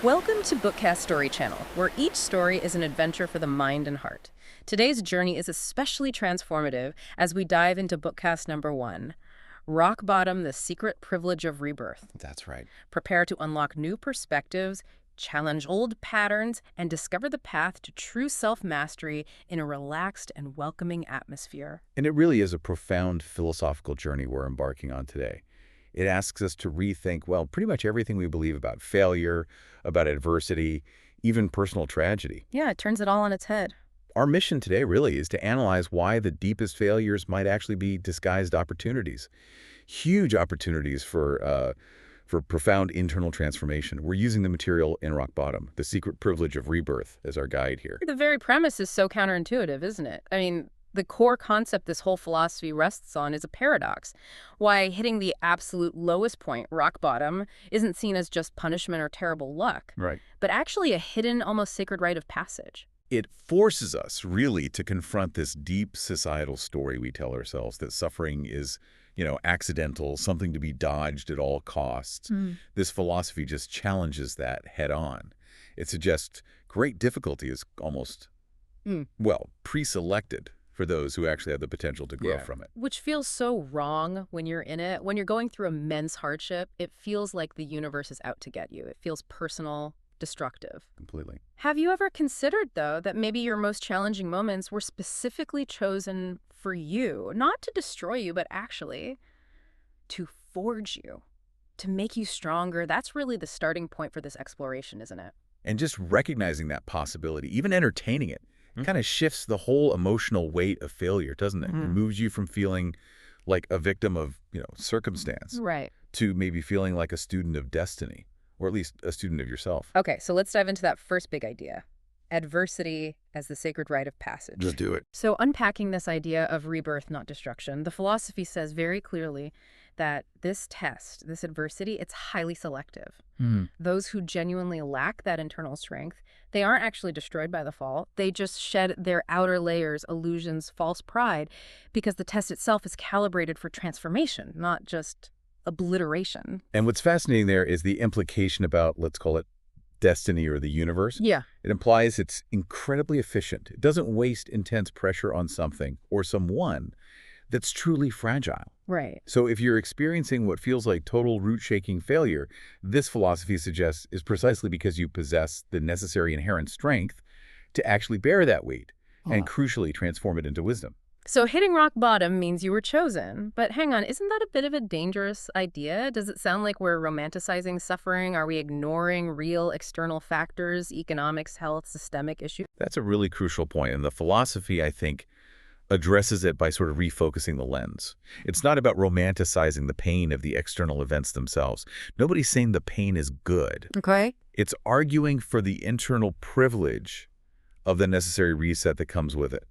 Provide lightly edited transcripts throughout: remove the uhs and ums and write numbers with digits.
Welcome to Bookcast Story Channel, where each story is an adventure for the mind and heart. Today's journey is especially transformative as we dive into Bookcast number 1, Rock Bottom, The Secret Privilege of Rebirth. That's right. Prepare to unlock new perspectives, challenge old patterns, and discover the path to true self-mastery in a relaxed and welcoming atmosphere. And it really is a profound philosophical journey we're embarking on today. It asks us to rethink, well, pretty much everything we believe about failure, about adversity, even personal tragedy. Yeah, it turns it all on its head. Our mission today really is to analyze why the deepest failures might actually be disguised opportunities. Huge opportunities for profound internal transformation. We're using the material in Rock Bottom, The Secret Privilege of Rebirth, as our guide here. The very premise is so counterintuitive, isn't it? I mean, the core concept this whole philosophy rests on is a paradox. Why hitting the absolute lowest point, rock bottom, isn't seen as just punishment or terrible luck, Right. but actually a hidden, almost sacred rite of passage. It forces us, really, to confront this deep societal story we tell ourselves that suffering is, accidental, something to be dodged at all costs. This philosophy just challenges that head on. It suggests great difficulty is almost, pre-selected for those who actually have the potential to grow from it. Which feels so wrong when you're in it. When you're going through immense hardship, it feels like the universe is out to get you. It feels personal, destructive. Completely. Have you ever considered, though, that maybe your most challenging moments were specifically chosen for you, not to destroy you, but actually to forge you, to make you stronger? That's really the starting point for this exploration, isn't it? And just recognizing that possibility, even entertaining it, kind of shifts the whole emotional weight of failure, doesn't it? It moves you from feeling like a victim of, circumstance, Right. to maybe feeling like a student of destiny, or at least a student of yourself. Okay, so let's dive into that first big idea. Adversity as the sacred rite of passage. Just do it. So unpacking this idea of rebirth, not destruction, the philosophy says very clearly that this test, this adversity, it's highly selective. Those who genuinely lack that internal strength, they aren't actually destroyed by the fall. They just shed their outer layers, illusions, false pride, because the test itself is calibrated for transformation, not just obliteration. And what's fascinating there is the implication about, let's call it, destiny or the universe. Yeah. It implies it's incredibly efficient. It doesn't waste intense pressure on something or someone that's truly fragile. Right. So if you're experiencing what feels like total root-shaking failure, this philosophy suggests is precisely because you possess the necessary inherent strength to actually bear that weight and crucially transform it into wisdom. So hitting rock bottom means you were chosen. But hang on, isn't that a bit of a dangerous idea? Does it sound like we're romanticizing suffering? Are we ignoring real external factors, economics, health, systemic issues? That's a really crucial point, and the philosophy, I think, addresses it by sort of refocusing the lens. It's not about romanticizing the pain of the external events themselves. Nobody's saying the pain is good. Okay. It's arguing for the internal privilege of the necessary reset that comes with it.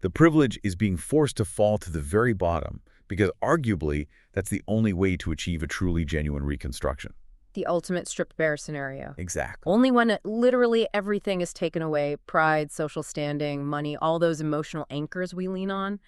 The privilege is being forced to fall to the very bottom because arguably that's the only way to achieve a truly genuine reconstruction. The ultimate stripped bare scenario. Exactly. Only when literally everything is taken away, pride, social standing, money, all those emotional anchors we lean on,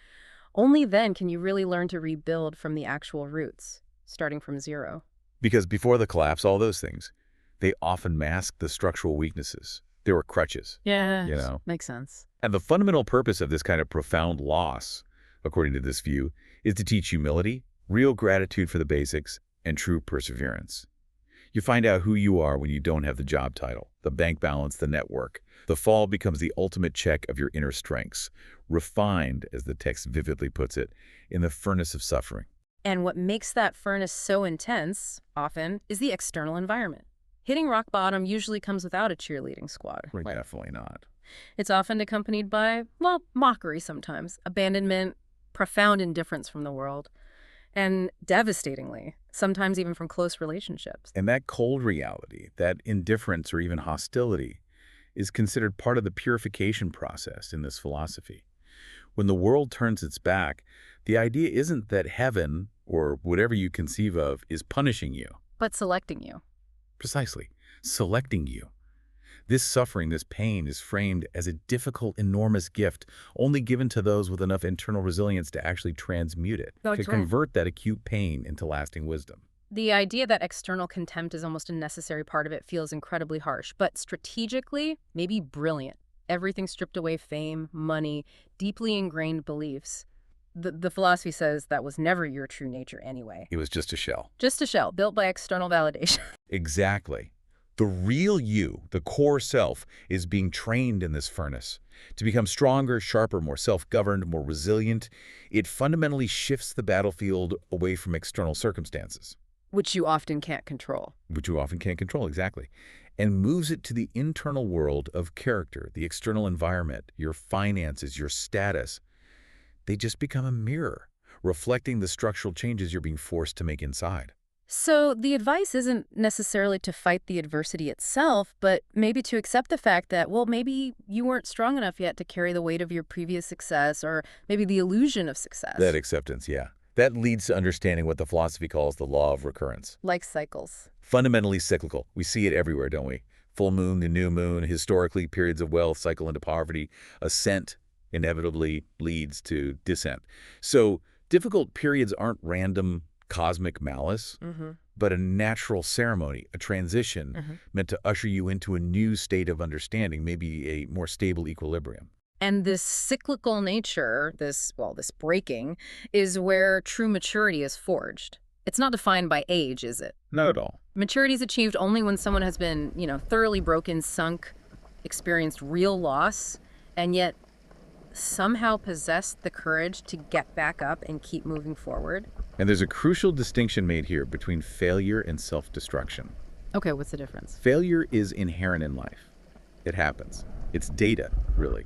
only then can you really learn to rebuild from the actual roots, starting from zero. Because before the collapse, all those things, they often mask the structural weaknesses. They were crutches. Yeah, makes sense. And the fundamental purpose of this kind of profound loss, according to this view, is to teach humility, real gratitude for the basics, and true perseverance. You find out who you are when you don't have the job title, the bank balance, the network. The fall becomes the ultimate check of your inner strengths, refined, as the text vividly puts it, in the furnace of suffering. And what makes that furnace so intense, often, is the external environment. Hitting rock bottom usually comes without a cheerleading squad. Right. Definitely not. It's often accompanied by, mockery sometimes, abandonment, profound indifference from the world, and devastatingly, sometimes even from close relationships. And that cold reality, that indifference or even hostility, is considered part of the purification process in this philosophy. When the world turns its back, the idea isn't that heaven, or whatever you conceive of, is punishing you. But selecting you. Precisely. Selecting you. This suffering, this pain, is framed as a difficult, enormous gift, only given to those with enough internal resilience to actually transmute it, to convert that acute pain into lasting wisdom. The idea that external contempt is almost a necessary part of it feels incredibly harsh, but strategically, maybe brilliant. Everything stripped away: fame, money, deeply ingrained beliefs. The philosophy says that was never your true nature anyway. It was just a shell. Just a shell built by external validation. Exactly. The real you, the core self, is being trained in this furnace. To become stronger, sharper, more self-governed, more resilient, it fundamentally shifts the battlefield away from external circumstances. Which you often can't control. Which you often can't control, exactly. And moves it to the internal world of character, the external environment, your finances, your status. They just become a mirror, reflecting the structural changes you're being forced to make inside. So the advice isn't necessarily to fight the adversity itself, but maybe to accept the fact that, well, maybe you weren't strong enough yet to carry the weight of your previous success, or maybe the illusion of success. That acceptance, yeah. That leads to understanding what the philosophy calls the law of recurrence. Like cycles. Fundamentally cyclical. We see it everywhere, don't we? Full moon to new moon, historically periods of wealth cycle into poverty. Ascent inevitably leads to descent. So difficult periods aren't random cosmic malice, but a natural ceremony, a transition meant to usher you into a new state of understanding, maybe a more stable equilibrium. And this cyclical nature, this breaking, is where true maturity is forged. It's not defined by age, is it? Not at all. Maturity is achieved only when someone has been, thoroughly broken, sunk, experienced real loss, and yet somehow possessed the courage to get back up and keep moving forward. And there's a crucial distinction made here between failure and self-destruction. Okay, what's the difference? Failure is inherent in life. It happens. It's data, really.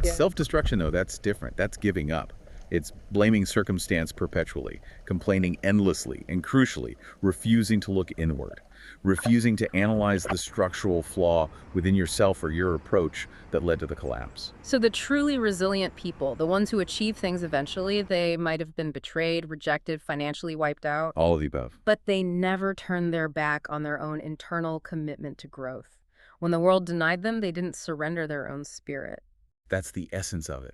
Self-destruction, though, that's different. That's giving up. It's blaming circumstance perpetually, complaining endlessly, and crucially, refusing to look inward, refusing to analyze the structural flaw within yourself or your approach that led to the collapse. So the truly resilient people, the ones who achieve things eventually, they might have been betrayed, rejected, financially wiped out. All of the above. But they never turned their back on their own internal commitment to growth. When the world denied them, they didn't surrender their own spirit. That's the essence of it.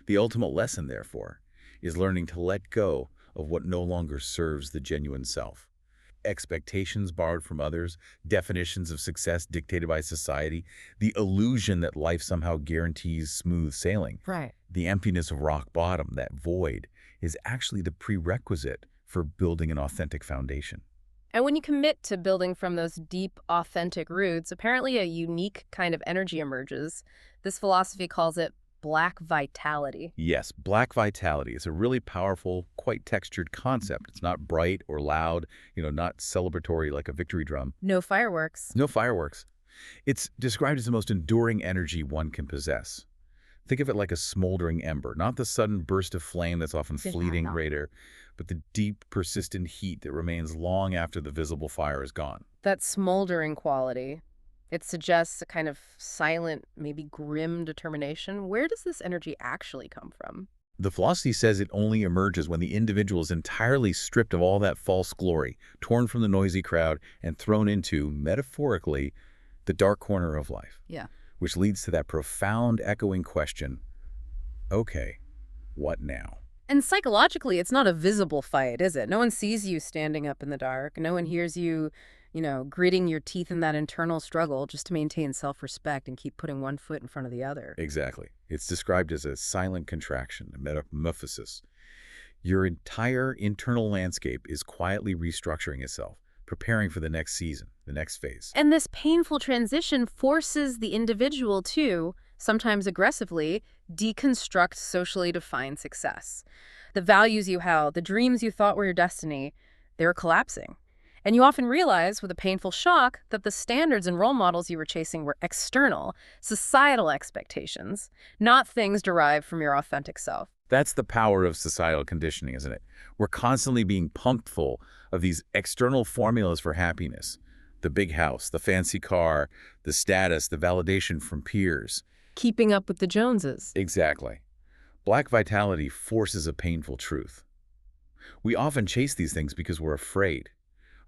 The ultimate lesson, therefore, is learning to let go of what no longer serves the genuine self. Expectations borrowed from others, definitions of success dictated by society, the illusion that life somehow guarantees smooth sailing. Right. The emptiness of rock bottom, that void, is actually the prerequisite for building an authentic foundation. And when you commit to building from those deep, authentic roots, apparently a unique kind of energy emerges. This philosophy calls it black vitality. Yes, black vitality is a really powerful, quite textured concept. It's not bright or loud, not celebratory like a victory drum. No fireworks. No fireworks. It's described as the most enduring energy one can possess. Think of it like a smoldering ember, not the sudden burst of flame that's often fleeting later, but the deep, persistent heat that remains long after the visible fire is gone. That smoldering quality, it suggests a kind of silent, maybe grim determination. Where does this energy actually come from? The philosophy says it only emerges when the individual is entirely stripped of all that false glory, torn from the noisy crowd, and thrown into, metaphorically, the dark corner of life. Yeah. Which leads to that profound echoing question, okay, what now? And psychologically, it's not a visible fight, is it? No one sees you standing up in the dark. No one hears you, gritting your teeth in that internal struggle just to maintain self-respect and keep putting one foot in front of the other. Exactly. It's described as a silent contraction, a metamorphosis. Your entire internal landscape is quietly restructuring itself, preparing for the next season, the next phase. And this painful transition forces the individual to, sometimes aggressively, deconstruct socially defined success. The values you held, the dreams you thought were your destiny, they're collapsing. And you often realize, with a painful shock, that the standards and role models you were chasing were external, societal expectations, not things derived from your authentic self. That's the power of societal conditioning, isn't it? We're constantly being pumped full of these external formulas for happiness. The big house, the fancy car, the status, the validation from peers. Keeping up with the Joneses. Exactly. Black vitality forces a painful truth. We often chase these things because we're afraid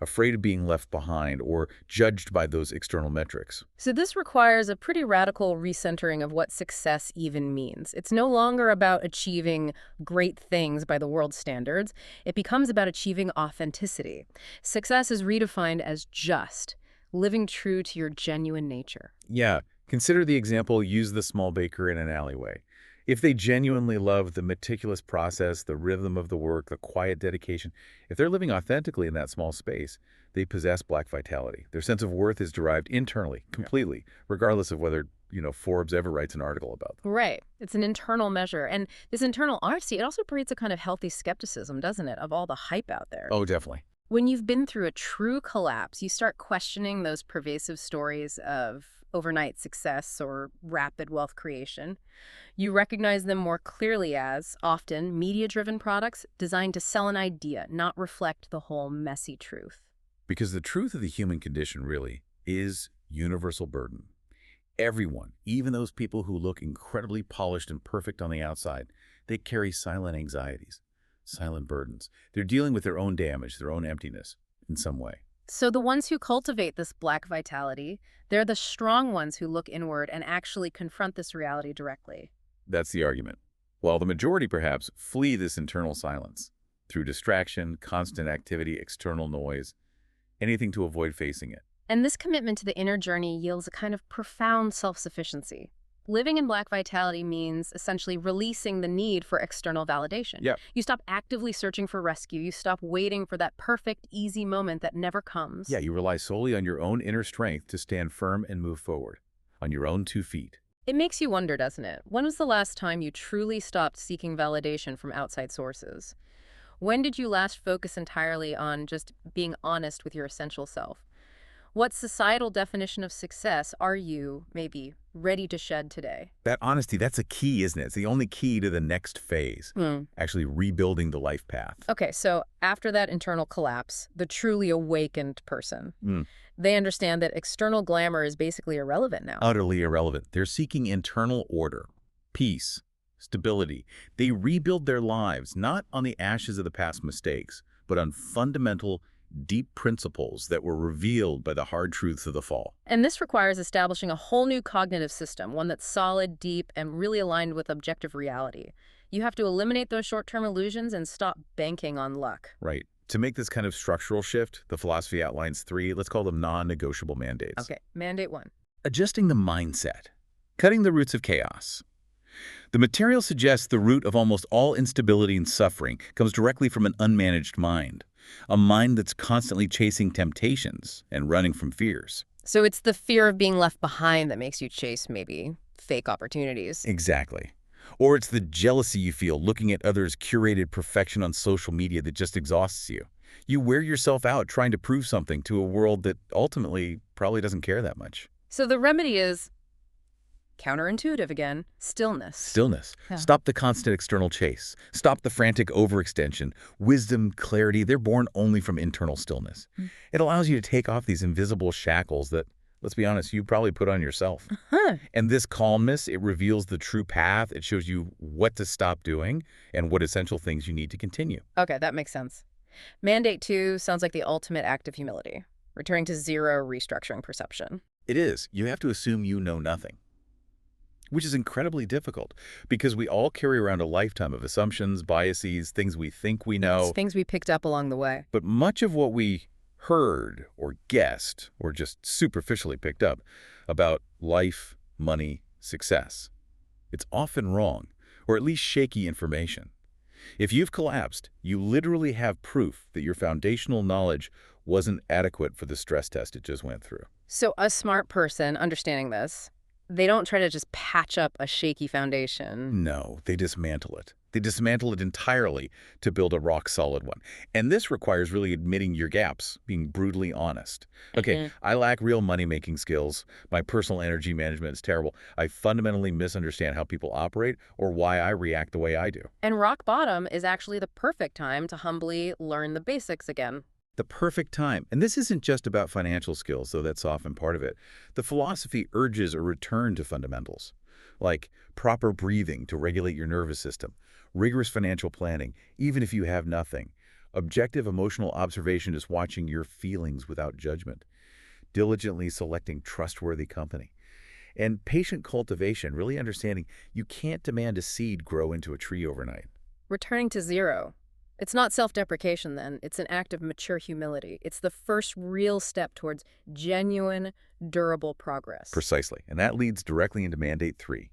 afraid of being left behind or judged by those external metrics. So this requires a pretty radical recentering of what success even means. It's no longer about achieving great things by the world's standards. It becomes about achieving authenticity. Success is redefined as just, living true to your genuine nature. Yeah, consider the example, use the small baker in an alleyway. If they genuinely love the meticulous process, the rhythm of the work, the quiet dedication, if they're living authentically in that small space, they possess Black vitality. Their sense of worth is derived internally, completely, regardless of whether, Forbes ever writes an article about them. Right. It's an internal measure. And this internal honesty, it also breeds a kind of healthy skepticism, doesn't it, of all the hype out there. Oh, definitely. When you've been through a true collapse, you start questioning those pervasive stories of overnight success or rapid wealth creation. You recognize them more clearly as, often, media-driven products designed to sell an idea, not reflect the whole messy truth. Because the truth of the human condition really is universal burden. Everyone, even those people who look incredibly polished and perfect on the outside, they carry silent anxieties, silent burdens. They're dealing with their own damage, their own emptiness in some way. So the ones who cultivate this Black vitality, they're the strong ones who look inward and actually confront this reality directly. That's the argument. While the majority, perhaps, flee this internal silence through distraction, constant activity, external noise, anything to avoid facing it. And this commitment to the inner journey yields a kind of profound self-sufficiency. Living in Black vitality means essentially releasing the need for external validation. Yeah. You stop actively searching for rescue. You stop waiting for that perfect, easy moment that never comes. Yeah, you rely solely on your own inner strength to stand firm and move forward, on your own 2 feet. It makes you wonder, doesn't it? When was the last time you truly stopped seeking validation from outside sources? When did you last focus entirely on just being honest with your essential self? What societal definition of success are you, maybe, ready to shed today? That honesty, that's a key, isn't it? It's the only key to the next phase, actually rebuilding the life path. Okay, so after that internal collapse, the truly awakened person, they understand that external glamour is basically irrelevant now. Utterly irrelevant. They're seeking internal order, peace, stability. They rebuild their lives, not on the ashes of the past mistakes, but on fundamental, deep principles that were revealed by the hard truths of the fall. And this requires establishing a whole new cognitive system, one that's solid, deep, and really aligned with objective reality. You have to eliminate those short-term illusions and stop banking on luck. Right. To make this kind of structural shift, the philosophy outlines 3, let's call them non-negotiable mandates. Okay, mandate 1. Adjusting the mindset, cutting the roots of chaos. The material suggests the root of almost all instability and suffering comes directly from an unmanaged mind. A mind that's constantly chasing temptations and running from fears. So it's the fear of being left behind that makes you chase, maybe, fake opportunities. Exactly. Or it's the jealousy you feel looking at others' curated perfection on social media that just exhausts you. You wear yourself out trying to prove something to a world that ultimately probably doesn't care that much. So the remedy is counterintuitive again, stillness. Stillness. Yeah. Stop the constant external chase. Stop the frantic overextension. Wisdom, clarity, they're born only from internal stillness. It allows you to take off these invisible shackles that, let's be honest, you probably put on yourself. And this calmness, it reveals the true path. It shows you what to stop doing and what essential things you need to continue. Okay, that makes sense. Mandate 2 sounds like the ultimate act of humility, returning to zero restructuring perception. It is. You have to assume you know nothing, which is incredibly difficult because we all carry around a lifetime of assumptions, biases, things we think we know. It's things we picked up along the way. But much of what we heard or guessed or just superficially picked up about life, money, success, it's often wrong or at least shaky information. If you've collapsed, you literally have proof that your foundational knowledge wasn't adequate for the stress test it just went through. So a smart person understanding this, they don't try to just patch up a shaky foundation. No, they dismantle it. They dismantle it entirely to build a rock-solid one. And this requires really admitting your gaps, being brutally honest. Okay, I lack real money-making skills. My personal energy management is terrible. I fundamentally misunderstand how people operate or why I react the way I do. And rock bottom is actually the perfect time to humbly learn the basics again. The perfect time. And this isn't just about financial skills, though that's often part of it. The philosophy urges a return to fundamentals, like proper breathing to regulate your nervous system, rigorous financial planning, even if you have nothing, Objective emotional observation is watching your feelings without judgment, diligently selecting trustworthy company. And patient cultivation, really understanding you can't demand a seed grow into a tree overnight. Returning to zero. It's not self-deprecation then, it's an act of mature humility. It's the first real step towards genuine, durable progress. Precisely. And that leads directly into Mandate 3,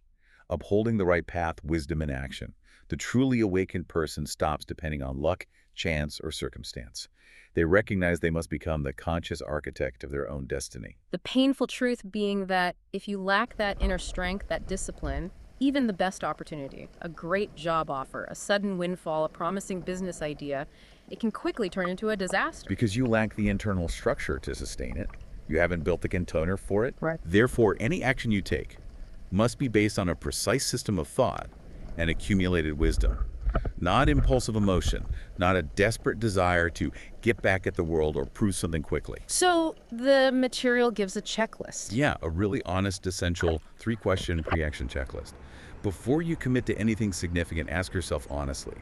upholding the right path, wisdom in action. The truly awakened person stops depending on luck, chance, or circumstance. They recognize they must become the conscious architect of their own destiny. The painful truth being that if you lack that inner strength, that discipline, even the best opportunity, a great job offer, a sudden windfall, a promising business idea, it can quickly turn into a disaster. Because you lack the internal structure to sustain it. You haven't built the container for it. Right. Therefore, any action you take must be based on a precise system of thought and accumulated wisdom. Not impulsive emotion, not a desperate desire to get back at the world or prove something quickly. So the material gives a checklist. Yeah, a really honest, essential 3-question pre-action checklist. Before you commit to anything significant, ask yourself honestly.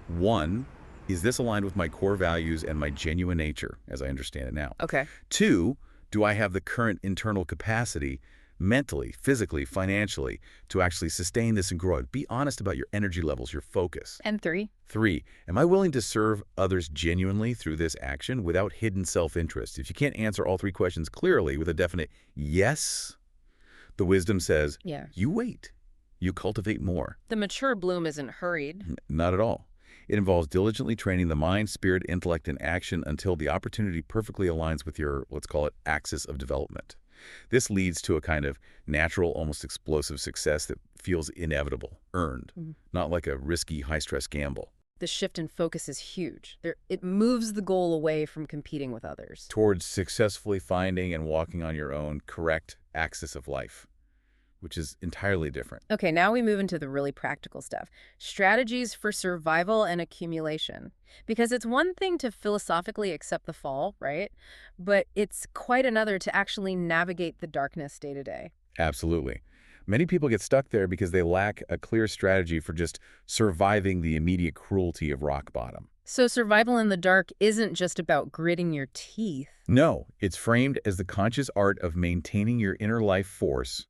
1, is this aligned with my core values and my genuine nature, as I understand it now? Okay. 2, do I have the current internal capacity, mentally, physically, financially, to actually sustain this and grow it? Be honest about your energy levels, your focus. And 3? 3, am I willing to serve others genuinely through this action without hidden self-interest? If you can't answer all 3 questions clearly with a definite yes, the wisdom says, you wait. You cultivate more. The mature bloom isn't hurried. Not at all. It involves diligently training the mind, spirit, intellect, and action until the opportunity perfectly aligns with your, let's call it, axis of development. This leads to a kind of natural, almost explosive success that feels inevitable, earned, not like a risky, high-stress gamble. The shift in focus is huge. It moves the goal away from competing with others. Towards successfully finding and walking on your own correct axis of life, which is entirely different. Okay, now we move into the really practical stuff. Strategies for survival and accumulation. Because it's one thing to philosophically accept the fall, right? But it's quite another to actually navigate the darkness day to day. Absolutely. Many people get stuck there because they lack a clear strategy for just surviving the immediate cruelty of rock bottom. So survival in the dark isn't just about gritting your teeth. No, it's framed as the conscious art of maintaining your inner life force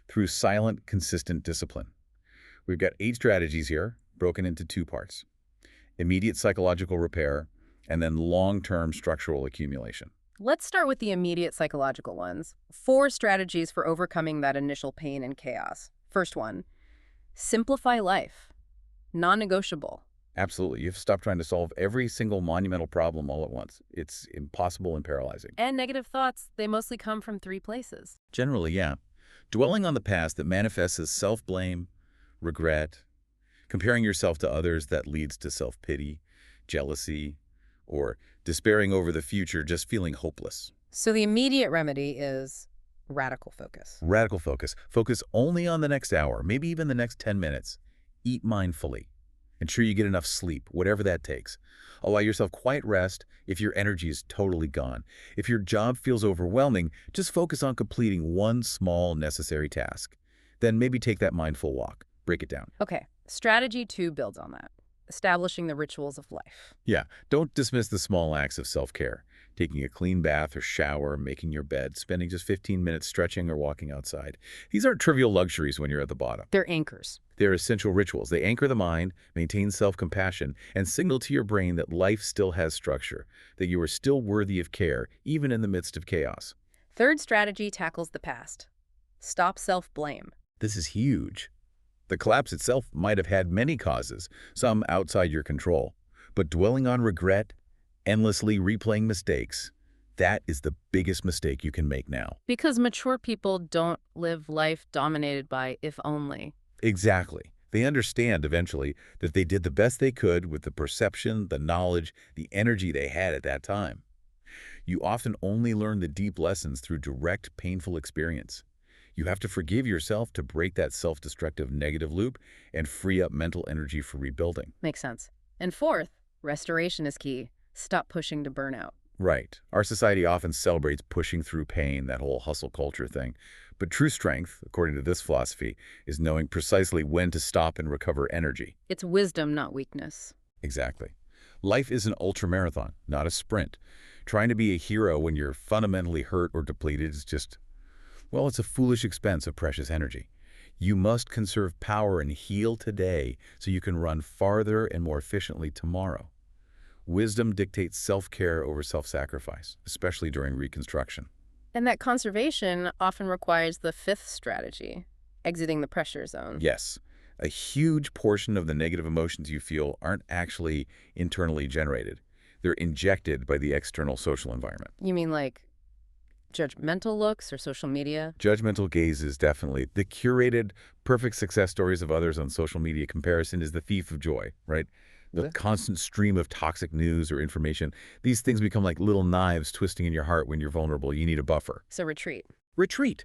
through silent, consistent discipline. We've got 8 strategies here, broken into 2 parts. Immediate psychological repair, and then long-term structural accumulation. Let's start with the immediate psychological ones. 4 strategies for overcoming that initial pain and chaos. First one, simplify life. Non-negotiable. Absolutely. You have to stop trying to solve every single monumental problem all at once. It's impossible and paralyzing. And negative thoughts, they mostly come from 3 places. Generally, yeah. Dwelling on the past that manifests as self-blame, regret, comparing yourself to others that leads to self-pity, jealousy, or despairing over the future, just feeling hopeless. So the immediate remedy is radical focus. Radical focus. Focus only on the next hour, maybe even the next 10 minutes. Eat mindfully. Ensure you get enough sleep, whatever that takes. Allow yourself quiet rest if your energy is totally gone. If your job feels overwhelming, just focus on completing one small necessary task. Then maybe take that mindful walk. Break it down. Okay, strategy 2 builds on that. Establishing the rituals of life. Yeah, don't dismiss the small acts of self-care. Taking a clean bath or shower, making your bed, spending just 15 minutes stretching or walking outside. These aren't trivial luxuries when you're at the bottom. They're anchors. They're essential rituals. They anchor the mind, maintain self-compassion, and signal to your brain that life still has structure, that you are still worthy of care, even in the midst of chaos. Third strategy tackles the past. Stop self-blame. This is huge. The collapse itself might have had many causes, some outside your control. But dwelling on regret, endlessly replaying mistakes, that is the biggest mistake you can make now. Because mature people don't live life dominated by if only. Exactly. They understand eventually that they did the best they could with the perception, the knowledge, the energy they had at that time. You often only learn the deep lessons through direct, painful experience. You have to forgive yourself to break that self-destructive negative loop and free up mental energy for rebuilding. Makes sense. And fourth, restoration is key. Stop pushing to burnout. Right. Our society often celebrates pushing through pain, that whole hustle culture thing. But true strength, according to this philosophy, is knowing precisely when to stop and recover energy. It's wisdom, not weakness. Exactly. Life is an ultramarathon, not a sprint. Trying to be a hero when you're fundamentally hurt or depleted is just, well, it's a foolish expense of precious energy. You must conserve power and heal today so you can run farther and more efficiently tomorrow. Wisdom dictates self-care over self-sacrifice, especially during Reconstruction. And that conservation often requires the fifth strategy, exiting the pressure zone. Yes, a huge portion of the negative emotions you feel aren't actually internally generated. They're injected by the external social environment. You mean like judgmental looks or social media? Judgmental gaze is definitely the curated, perfect success stories of others on social media. Comparison is the thief of joy, right? The constant stream of toxic news or information. These things become like little knives twisting in your heart when you're vulnerable. You need a buffer. So retreat. Retreat.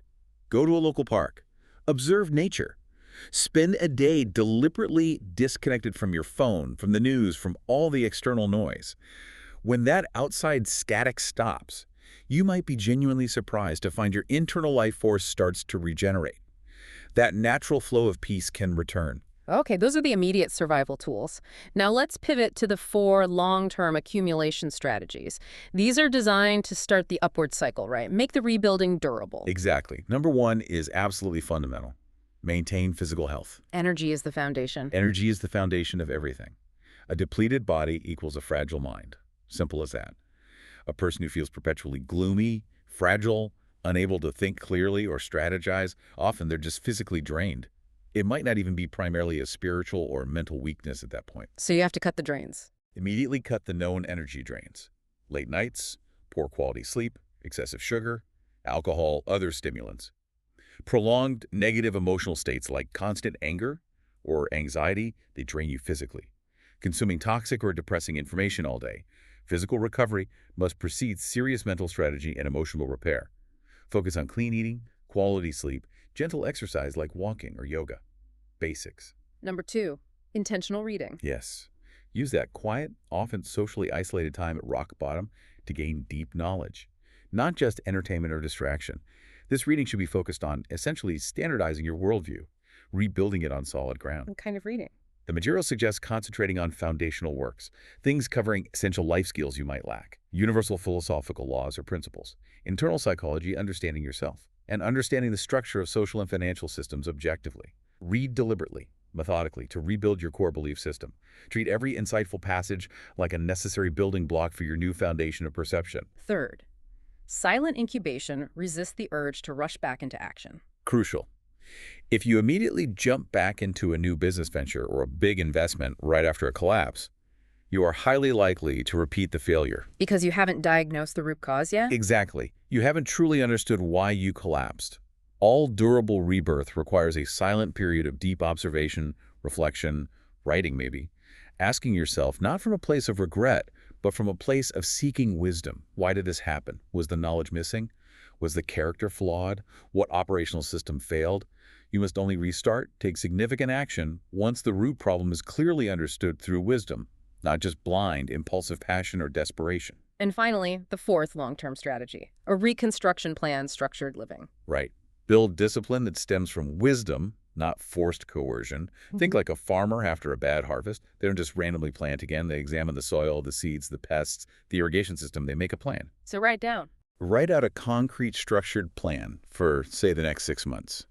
Go to a local park. Observe nature. Spend a day deliberately disconnected from your phone, from the news, from all the external noise. When that outside static stops, you might be genuinely surprised to find your internal life force starts to regenerate. That natural flow of peace can return. Okay, those are the immediate survival tools. Now let's pivot to the 4 long-term accumulation strategies. These are designed to start the upward cycle, right? Make the rebuilding durable. Exactly. Number 1 is absolutely fundamental. Maintain physical health. Energy is the foundation. Energy is the foundation of everything. A depleted body equals a fragile mind. Simple as that. A person who feels perpetually gloomy, fragile, unable to think clearly or strategize, often they're just physically drained. It might not even be primarily a spiritual or mental weakness at that point. So you have to cut the drains. Immediately cut the known energy drains. Late nights, poor quality sleep, excessive sugar, alcohol, other stimulants. Prolonged negative emotional states like constant anger or anxiety, they drain you physically. Consuming toxic or depressing information all day. Physical recovery must precede serious mental strategy and emotional repair. Focus on clean eating, quality sleep, gentle exercise like walking or yoga. Basics. Number 2, intentional reading. Yes. Use that quiet, often socially isolated time at rock bottom to gain deep knowledge. Not just entertainment or distraction. This reading should be focused on essentially standardizing your worldview, rebuilding it on solid ground. What kind of reading? The material suggests concentrating on foundational works, things covering essential life skills you might lack, universal philosophical laws or principles, internal psychology, understanding yourself, and understanding the structure of social and financial systems objectively. Read deliberately, methodically, to rebuild your core belief system. Treat every insightful passage like a necessary building block for your new foundation of perception. 3rd, silent incubation resists the urge to rush back into action. Crucial. If you immediately jump back into a new business venture or a big investment right after a collapse, you are highly likely to repeat the failure. Because you haven't diagnosed the root cause yet? Exactly. You haven't truly understood why you collapsed. All durable rebirth requires a silent period of deep observation, reflection, writing maybe, asking yourself not from a place of regret, but from a place of seeking wisdom. Why did this happen? Was the knowledge missing? Was the character flawed? What operational system failed? You must only restart, take significant action once the root problem is clearly understood through wisdom, not just blind, impulsive passion or desperation. And finally, the 4th long-term strategy, a reconstruction plan, structured living. Right. Build discipline that stems from wisdom, not forced coercion. Think like a farmer after a bad harvest. They don't just randomly plant again. They examine the soil, the seeds, the pests, the irrigation system. They make a plan. So write down. Write out a concrete, structured plan for, say, the next 6 months.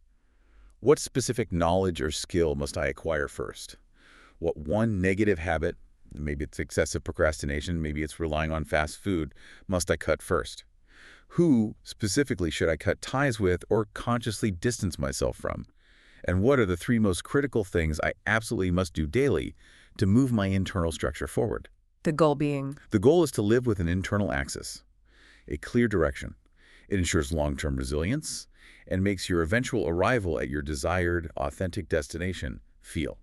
What specific knowledge or skill must I acquire first? What one negative habit, maybe it's excessive procrastination, maybe it's relying on fast food, must I cut first? Who specifically should I cut ties with or consciously distance myself from? And what are the 3 most critical things I absolutely must do daily to move my internal structure forward? The goal being? The goal is to live with an internal axis, a clear direction. It ensures long-term resilience and makes your eventual arrival at your desired, authentic destination feel,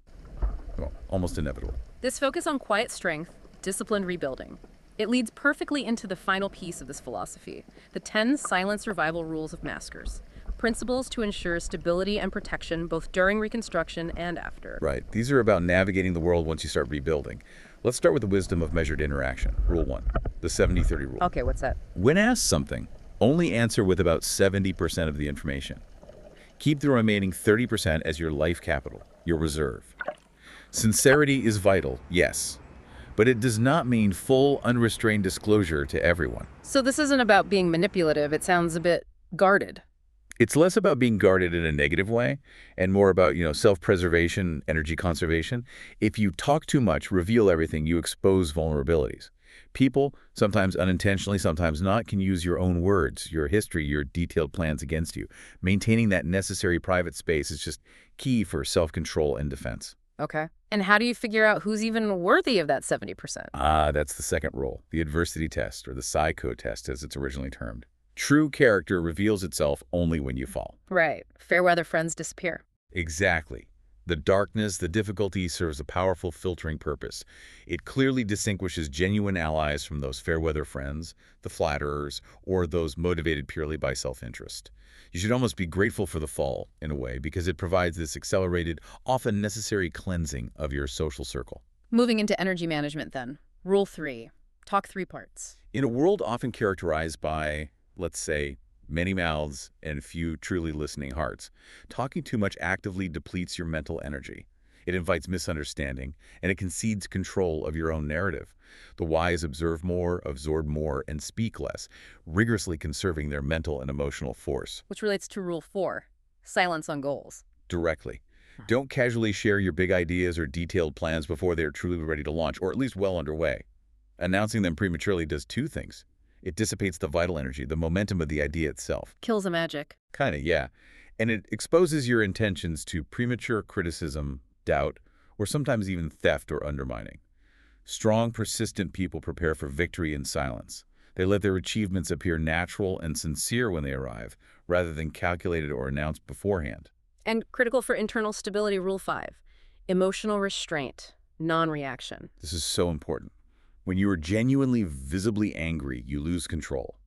well, almost inevitable. This focus on quiet strength, disciplined rebuilding. It leads perfectly into the final piece of this philosophy, the 10 silent survival rules of maskers, principles to ensure stability and protection both during Reconstruction and after. Right. These are about navigating the world once you start rebuilding. Let's start with the wisdom of measured interaction. Rule 1, the 70-30 rule. Okay, what's that? When asked something, only answer with about 70% of the information. Keep the remaining 30% as your life capital, your reserve. Sincerity is vital, yes, but it does not mean full, unrestrained disclosure to everyone. So this isn't about being manipulative. It sounds a bit guarded. It's less about being guarded in a negative way and more about, self-preservation, energy conservation. If you talk too much, reveal everything, you expose vulnerabilities. People, sometimes unintentionally, sometimes not, can use your own words, your history, your detailed plans against you. Maintaining that necessary private space is just key for self-control and defense. Okay. And how do you figure out who's even worthy of that 70%? That's the second rule, the adversity test, or the psycho test as it's originally termed. True character reveals itself only when you fall. Right. Fair weather friends disappear. Exactly. The darkness, the difficulty serves a powerful filtering purpose. It clearly distinguishes genuine allies from those fair weather friends, the flatterers, or those motivated purely by self-interest. You should almost be grateful for the fall, in a way, because it provides this accelerated, often necessary cleansing of your social circle. Moving into energy management then. Rule 3. Talk 3 parts. In a world often characterized by, let's say, many mouths and few truly listening hearts, talking too much actively depletes your mental energy. It invites misunderstanding, and it concedes control of your own narrative. The wise observe more, absorb more, and speak less, rigorously conserving their mental and emotional force. Which relates to Rule 4. Silence on goals. Directly. Don't casually share your big ideas or detailed plans before they're truly ready to launch, or at least well underway. Announcing them prematurely does two things. It dissipates the vital energy, the momentum of the idea itself. Kills the magic. Kinda, yeah. And it exposes your intentions to premature criticism, doubt, or sometimes even theft or undermining. Strong, persistent people prepare for victory in silence. They let their achievements appear natural and sincere when they arrive, rather than calculated or announced beforehand. And critical for internal stability, Rule 5. Emotional restraint, non-reaction. This is so important. When you are genuinely, visibly angry, you lose control.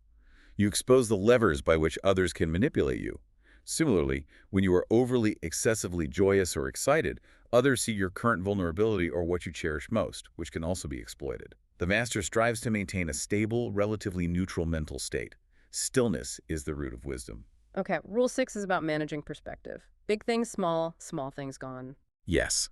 You expose the levers by which others can manipulate you. Similarly, when you are overly, excessively joyous or excited, others see your current vulnerability or what you cherish most, which can also be exploited. The master strives to maintain a stable, relatively neutral mental state. Stillness is the root of wisdom. Okay, Rule 6 is about managing perspective. Big things small, small things gone. Yes.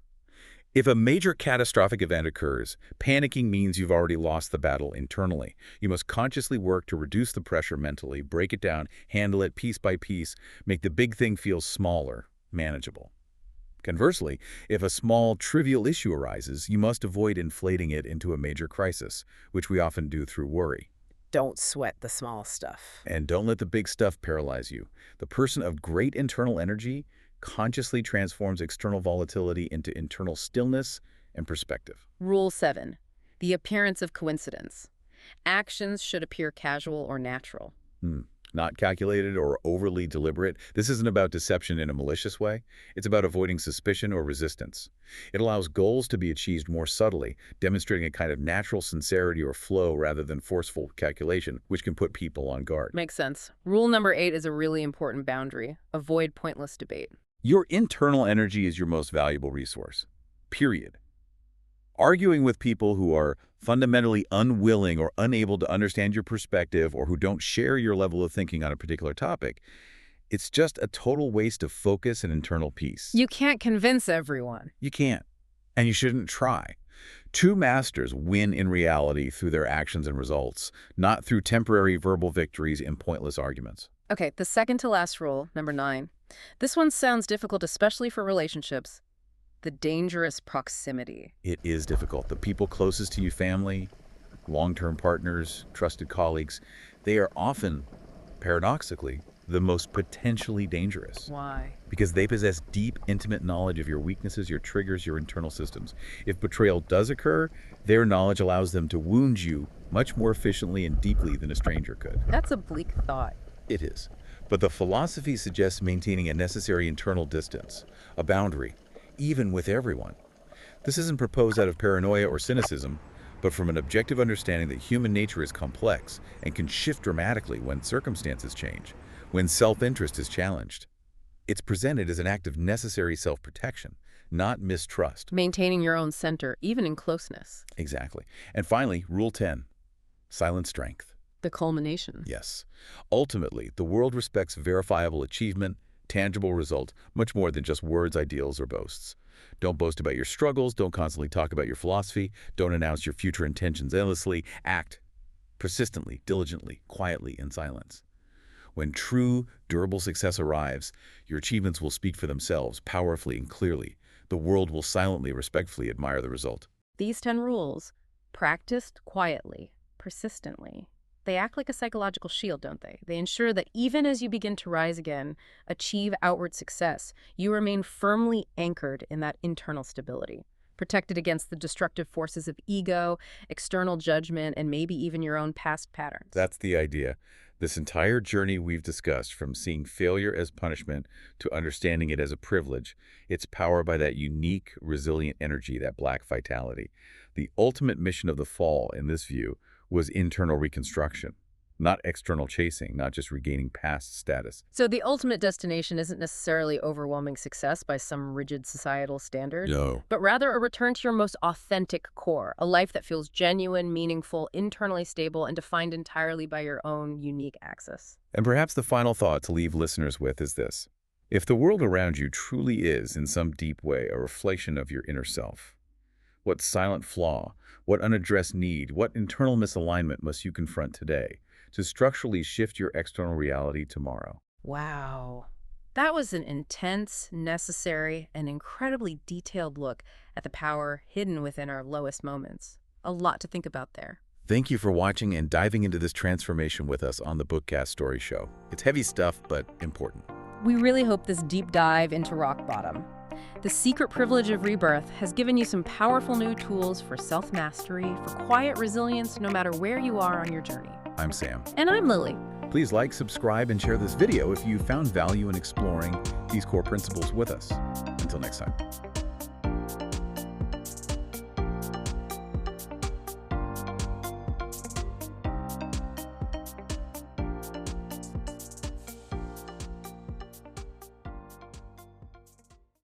If a major catastrophic event occurs, panicking means you've already lost the battle internally. You must consciously work to reduce the pressure mentally, break it down, handle it piece by piece, make the big thing feel smaller, manageable. Conversely, if a small, trivial issue arises, you must avoid inflating it into a major crisis, which we often do through worry. Don't sweat the small stuff. And don't let the big stuff paralyze you. The person of great internal energy consciously transforms external volatility into internal stillness and perspective. Rule 7. The appearance of coincidence. Actions should appear casual or natural. Not calculated or overly deliberate. This isn't about deception in a malicious way. It's about avoiding suspicion or resistance. It allows goals to be achieved more subtly, demonstrating a kind of natural sincerity or flow rather than forceful calculation, which can put people on guard. Makes sense. Rule number 8 is a really important boundary. Avoid pointless debate. Your internal energy is your most valuable resource. Period. Arguing with people who are fundamentally unwilling or unable to understand your perspective or who don't share your level of thinking on a particular topic, it's just a total waste of focus and internal peace. You can't convince everyone. You can't, and you shouldn't try. True masters win in reality through their actions and results, not through temporary verbal victories and pointless arguments. Okay, the second to last rule, number 9. This one sounds difficult, especially for relationships. The dangerous proximity. It is difficult. The people closest to you, family, long-term partners, trusted colleagues, they are often, paradoxically, the most potentially dangerous. Why? Because they possess deep, intimate knowledge of your weaknesses, your triggers, your internal systems. If betrayal does occur, their knowledge allows them to wound you much more efficiently and deeply than a stranger could. That's a bleak thought. It is. But the philosophy suggests maintaining a necessary internal distance, a boundary, even with everyone. This isn't proposed out of paranoia or cynicism, but from an objective understanding that human nature is complex and can shift dramatically when circumstances change, when self-interest is challenged. It's presented as an act of necessary self-protection, not mistrust. Maintaining your own center, even in closeness. Exactly. And finally, Rule 10, silent strength. The culmination. Yes. Ultimately, the world respects verifiable achievement, tangible result, much more than just words, ideals, or boasts. Don't boast about your struggles. Don't constantly talk about your philosophy. Don't announce your future intentions endlessly. Act persistently, diligently, quietly, in silence. When true, durable success arrives, your achievements will speak for themselves, powerfully and clearly. The world will silently, respectfully admire the result. These 10 rules, practiced quietly, persistently, they act like a psychological shield, don't they? They ensure that even as you begin to rise again, achieve outward success, you remain firmly anchored in that internal stability, protected against the destructive forces of ego, external judgment, and maybe even your own past patterns. That's the idea. This entire journey we've discussed, from seeing failure as punishment to understanding it as a privilege, it's powered by that unique, resilient energy, that black vitality. The ultimate mission of the fall, in this view, was internal reconstruction, not external chasing, not just regaining past status. So the ultimate destination isn't necessarily overwhelming success by some rigid societal standard, No. but rather a return to your most authentic core, a life that feels genuine, meaningful, internally stable, and defined entirely by your own unique axis. And perhaps the final thought to leave listeners with is this. If the world around you truly is, in some deep way, a reflection of your inner self, what silent flaw, what unaddressed need, what internal misalignment must you confront today to structurally shift your external reality tomorrow? Wow. That was an intense, necessary, and incredibly detailed look at the power hidden within our lowest moments. A lot to think about there. Thank you for watching and diving into this transformation with us on the Bookcast Story Show. It's heavy stuff, but important. We really hope this deep dive into rock bottom, the secret privilege of rebirth, has given you some powerful new tools for self-mastery, for quiet resilience, no matter where you are on your journey. I'm Sam. And I'm Lily. Please like, subscribe, and share this video if you found value in exploring these core principles with us. Until next time.